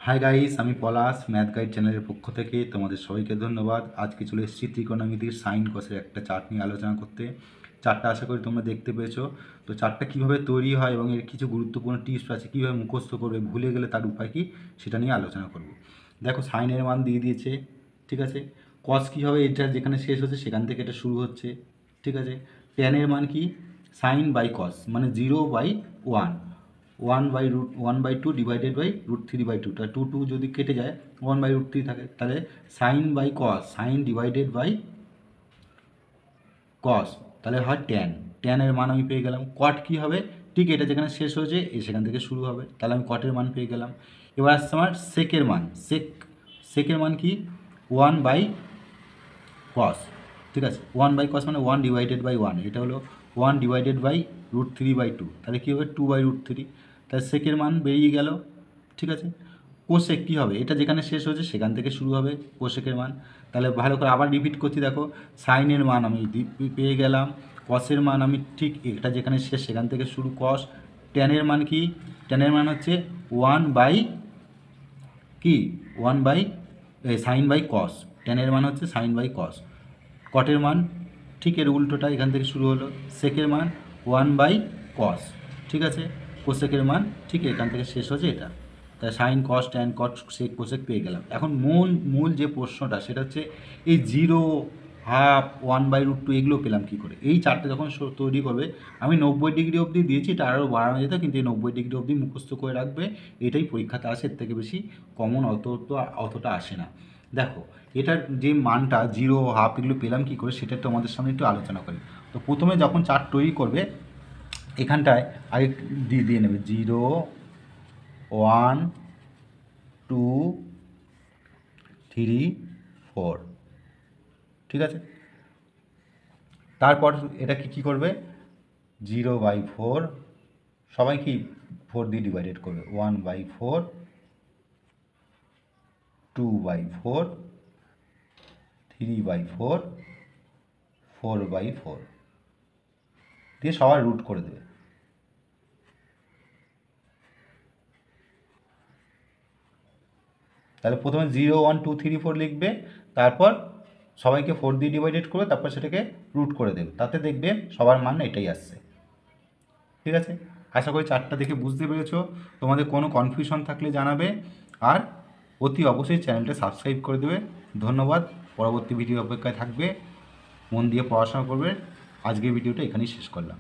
Hi guys, আমি পলাশ math guide চ্যানেলের পক্ষ থেকে তোমাদের সবাইকে ধন্যবাদ। আজকে চলে এসেছি ত্রিকোণমিতির সাইন কসের একটা চার্ট নিয়ে আলোচনা করতে। চার্টটা আশা করি তোমরা দেখতে পেয়েছো। তো চার্টটা কীভাবে তৈরি হয় এবং এর কিছু গুরুত্বপূর্ণ টিপস আছে, কীভাবে মুখস্থ করবে, ভুলে গেলে তার উপায় কী সেটা নিয়ে আলোচনা করব। দেখো, সাইনের মান দিয়ে দিয়েছে, ঠিক আছে। কস কী হবে, এটা যেখানে শেষ হচ্ছে সেখান থেকে এটা শুরু হচ্ছে, ঠিক আছে। ট্যানের মান কি, সাইন বাই কস মানে 0/1, 1/√1/2 ডিভাইডেড বাই √3/2, তা 2 যদি কেটে যায় 1/√3 থাকে, তাহলে sine by cos, sine divided by cos, তাহলে হয় ট্যানের মান আমি পেয়ে গেলাম। কট কী হবে, ঠিক এটা যেখানে শেষ হয়েছে সেখান থেকে শুরু হবে, তাহলে আমি কটের মান পেয়ে গেলাম। এবার আসছে আমার সেকের মান, সেকের মান কি, 1/cos, ঠিক আছে। 1/cos মানে 1/1, এটা হলো 1/√3/2, তাহলে কী হবে 2/√3, তাহলে সেকের মান বেরিয়ে গেল, ঠিক আছে। কোসেক কী হবে, এটা যেখানে শেষ হয়েছে সেখান থেকে শুরু হবে কোসেকের মান, তাহলে ভালো করে আবার রিপিট করছি। দেখো, সাইনের মান আমি পেয়ে গেলাম, কসের মান আমি ঠিক এটা যেখানে শেষ সেখান থেকে শুরু কস। ট্যানের মান কি, ট্যানের মান হচ্ছে 1/সাইন/কস, ট্যানের মান হচ্ছে সাইন/কস। কটের মান ঠিক এর উল্টোটা, এখান থেকে শুরু হলো। সেকের মান 1/কস, ঠিক আছে। কোসেকের মান ঠিক এখান থেকে শেষ হচ্ছে এটা, তাই sine cos tan cot sec cosec পেয়ে গেলাম। এখন মূল যে প্রশ্নটা সেটা হচ্ছে এই 0, হাফ, 1/√2 এগুলো পেলাম কী করে। এই চারটে যখন তৈরি করবে, আমি 90 ডিগ্রি অবধি দিয়েছি, এটা আরও বাড়ানো যেত, কিন্তু এই 90 ডিগ্রি অবধি মুখস্থ করে রাখবে, এটাই পরীক্ষাতে আসে, এর থেকে বেশি কমন অতটা আসে না। দেখো, এটার যে মানটা 0, হাফ এগুলো পেলাম কী করে সেটা তোমাদের সামনে একটু আলোচনা করি। তো প্রথমে যখন চার্ট তৈরি করবে, এখানটায় আগে দিয়ে নেবে 0, 1, 2, 3, 4, ঠিক আছে। তারপর এটাকে কী করবে, 0/4, সবাই কি 4 দিয়ে ডিভাইডেড করবে, 1/4, 2/4, 3/4, 4/4 দিয়ে সবার রুট করে দেবে। তাহলে প্রথমে 0, 1, 2, 3, 4 লিখবে, তারপর সবাইকে 4 দিয়ে ডিভাইডেড করবে, তারপর সেটাকে রুট করে দেবে, তাতে দেখবে সবার মান এটাই আসছে, ঠিক আছে। আশা করি চারটা দেখে বুঝতে পেরেছো। তোমাদের কোনো কনফিউশন থাকলে জানাবে, আর অতি অবশ্যই চ্যানেলটা সাবস্ক্রাইব করে দেবে। ধন্যবাদ, পরবর্তী ভিডিও অপেক্ষায় থাকবে, মন দিয়ে পড়াশোনা করবে। আজকের ভিডিওটা এখানেই শেষ করলাম।